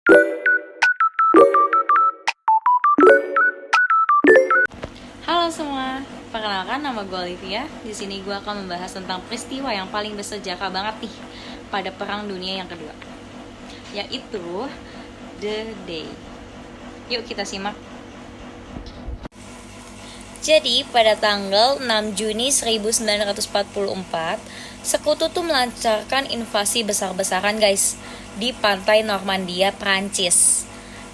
Halo semua, perkenalkan nama gue Olivia. Di sini gue akan membahas tentang peristiwa yang paling bersejarah banget nih pada Perang Dunia yang Kedua, yaitu D-Day. Yuk kita simak. Jadi pada tanggal 6 Juni 1944, Sekutu tuh melancarkan invasi besar-besaran guys di pantai Normandia, Prancis.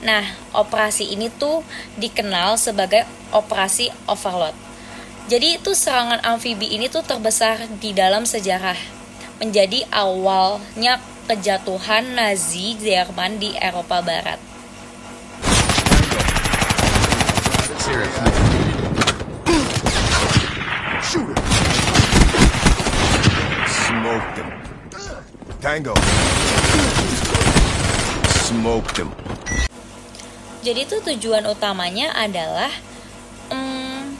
Nah, operasi ini tuh dikenal sebagai Operasi Overlord. Jadi itu serangan amfibi ini tuh terbesar di dalam sejarah. Menjadi awalnya kejatuhan Nazi Jerman di Eropa Barat. Shoot him. Smoked him. Tango. Smoked him. Jadi itu tujuan utamanya adalah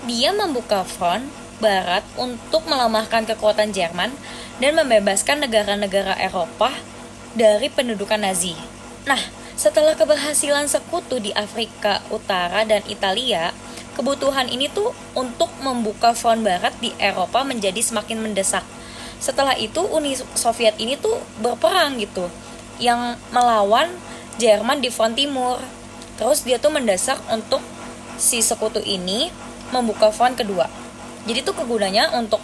dia membuka front barat untuk melemahkan kekuatan Jerman dan membebaskan negara-negara Eropa dari pendudukan Nazi. Nah, setelah keberhasilan Sekutu di Afrika Utara dan Italia, kebutuhan ini tuh untuk membuka front barat di Eropa menjadi semakin mendesak. Setelah itu Uni Soviet ini tuh berperang gitu, yang melawan Jerman di front timur. Terus dia tuh mendesak untuk si Sekutu ini membuka front kedua. Jadi tuh kegunanya untuk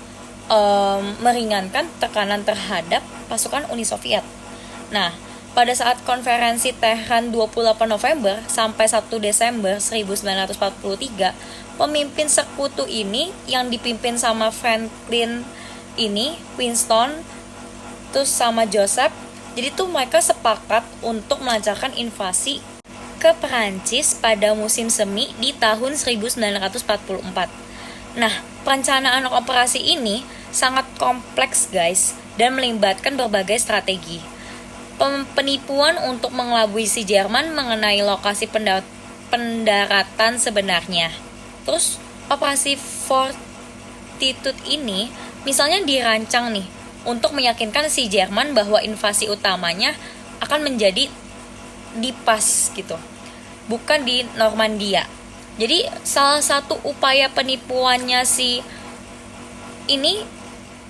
meringankan tekanan terhadap pasukan Uni Soviet. Nah, pada saat konferensi Tehran 28 November sampai 1 Desember 1943, pemimpin Sekutu ini yang dipimpin sama Franklin ini, Winston, terus sama Joseph. Jadi tuh mereka sepakat untuk melancarkan invasi ke Perancis pada musim semi di tahun 1944. Nah, perencanaan operasi ini sangat kompleks guys dan melibatkan berbagai strategi. Penipuan untuk mengelabui si Jerman mengenai lokasi pendaratan sebenarnya. Terus operasi Fortitude ini misalnya dirancang nih untuk meyakinkan si Jerman bahwa invasi utamanya akan menjadi di Pas gitu, bukan di Normandia. Jadi salah satu upaya penipuannya si ini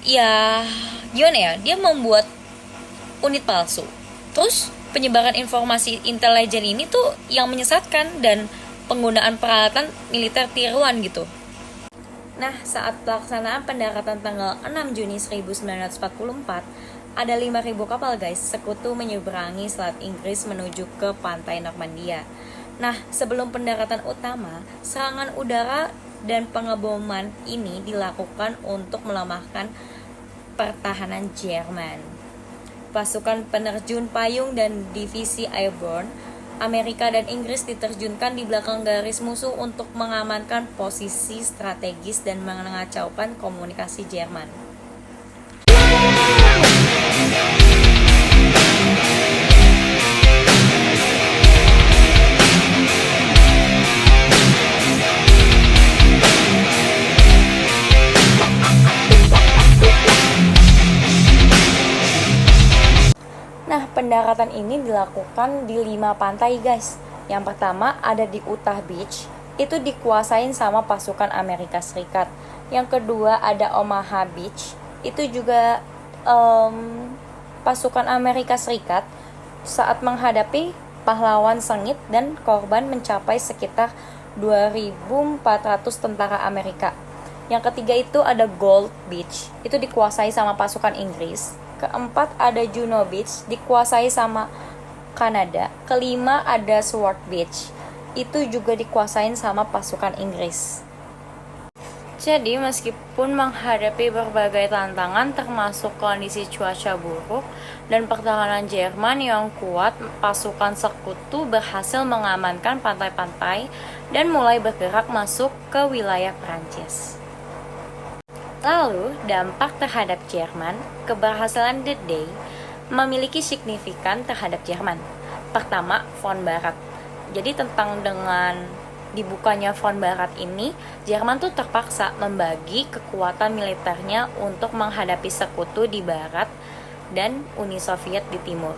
ya gimana ya, dia membuat unit palsu. Terus penyebaran informasi intelijen ini tuh yang menyesatkan dan penggunaan peralatan militer tiruan gitu. Nah, saat pelaksanaan pendaratan tanggal 6 Juni 1944, ada 5.000 kapal guys, Sekutu menyeberangi Selat Inggris menuju ke pantai Normandia. Nah, sebelum pendaratan utama, serangan udara dan pengeboman ini dilakukan untuk melemahkan pertahanan Jerman. Pasukan penerjun payung dan divisi airborne Amerika dan Inggris diterjunkan di belakang garis musuh untuk mengamankan posisi strategis dan mengacaukan komunikasi Jerman. Nah, pendaratan ini dilakukan di 5 pantai guys. Yang pertama ada di Utah Beach, itu dikuasain sama pasukan Amerika Serikat. Yang kedua ada Omaha Beach, itu juga pasukan Amerika Serikat saat menghadapi pahlawan sengit dan korban mencapai sekitar 2.400 tentara Amerika. Yang ketiga itu ada Gold Beach, itu dikuasai sama pasukan Inggris. Keempat ada Juno Beach, dikuasai sama Kanada. Kelima ada Sword Beach, itu juga dikuasain sama pasukan Inggris. Jadi meskipun menghadapi berbagai tantangan termasuk kondisi cuaca buruk dan pertahanan Jerman yang kuat, pasukan Sekutu berhasil mengamankan pantai-pantai dan mulai bergerak masuk ke wilayah Prancis. Lalu, dampak terhadap Jerman, keberhasilan D-Day memiliki signifikan terhadap Jerman. Pertama, front barat. Jadi tentang dengan dibukanya front barat ini, Jerman tuh terpaksa membagi kekuatan militernya untuk menghadapi Sekutu di barat dan Uni Soviet di timur.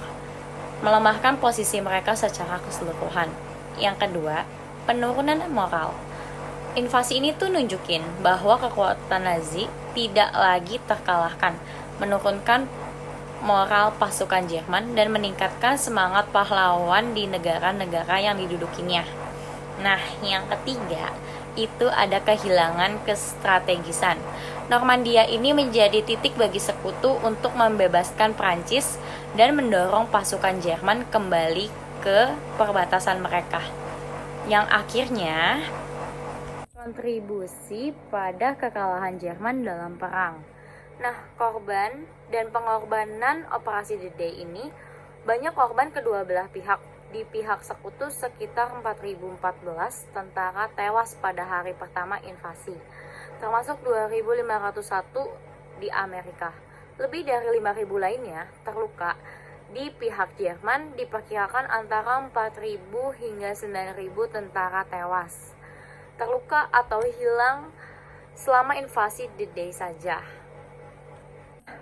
melemahkan posisi mereka secara keseluruhan. Yang kedua, penurunan moral. Invasi ini tuh nunjukin bahwa kekuatan Nazi tidak lagi terkalahkan, menurunkan moral pasukan Jerman dan meningkatkan semangat pahlawan di negara-negara yang didudukinya. Nah, yang ketiga, itu ada kehilangan kestrategisan. Normandia ini menjadi titik bagi sekutu untuk membebaskan Prancis dan mendorong pasukan Jerman kembali ke perbatasan mereka, yang akhirnya kontribusi pada kekalahan Jerman dalam perang. Nah, korban dan pengorbanan operasi The Day ini banyak korban kedua belah pihak. Di pihak sekutu sekitar 4.014 tentara tewas pada hari pertama invasi, termasuk 2.501 di Amerika. Lebih dari 5.000 lainnya terluka. Di pihak Jerman diperkirakan antara 4.000 hingga 9.000 tentara tewas, terluka atau hilang selama invasi The Day saja.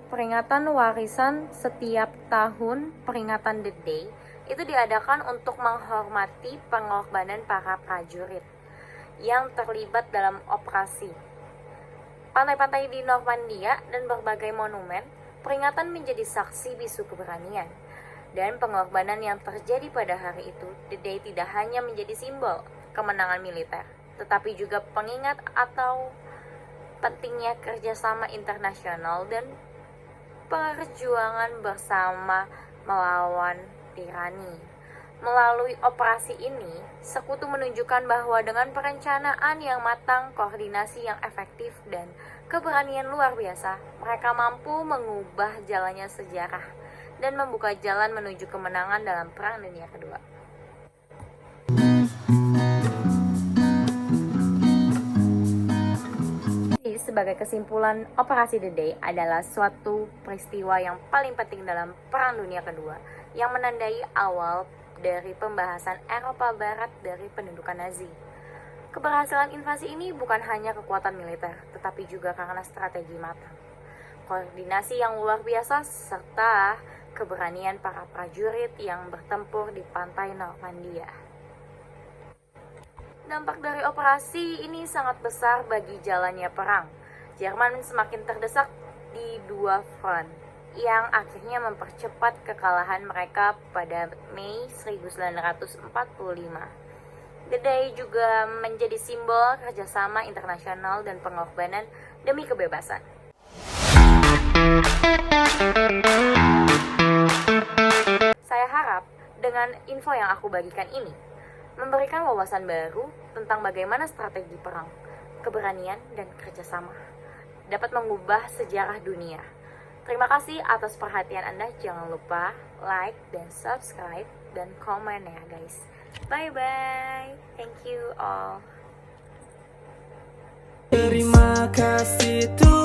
Peringatan warisan setiap tahun peringatan The Day itu diadakan untuk menghormati pengorbanan para prajurit yang terlibat dalam operasi. Pantai-pantai di Normandia dan berbagai monumen peringatan menjadi saksi bisu keberanian dan pengorbanan yang terjadi pada hari itu. The Day tidak hanya menjadi simbol kemenangan militer, tetapi juga pengingat atau pentingnya kerjasama internasional dan perjuangan bersama melawan tirani. Melalui operasi ini, sekutu menunjukkan bahwa dengan perencanaan yang matang, koordinasi yang efektif, dan keberanian luar biasa, mereka mampu mengubah jalannya sejarah dan membuka jalan menuju kemenangan dalam Perang Dunia Kedua. Sebagai kesimpulan, operasi The Day adalah suatu peristiwa yang paling penting dalam Perang Dunia Kedua yang menandai awal dari pembahasan Eropa Barat dari pendudukan Nazi. Keberhasilan invasi ini bukan hanya kekuatan militer, tetapi juga karena strategi matang, koordinasi yang luar biasa, serta keberanian para prajurit yang bertempur di pantai Normandia. Dampak dari operasi ini sangat besar bagi jalannya perang. Jerman semakin terdesak di dua front, yang akhirnya mempercepat kekalahan mereka pada Mei 1945. The Day juga menjadi simbol kerjasama internasional dan pengorbanan demi kebebasan. Saya harap dengan info yang aku bagikan ini memberikan wawasan baru tentang bagaimana strategi perang, keberanian, dan kerjasama dapat mengubah sejarah dunia. Terima kasih atas perhatian Anda. Jangan lupa like dan subscribe dan komen ya guys. Bye bye. Thank you all. Terima kasih Tuhan.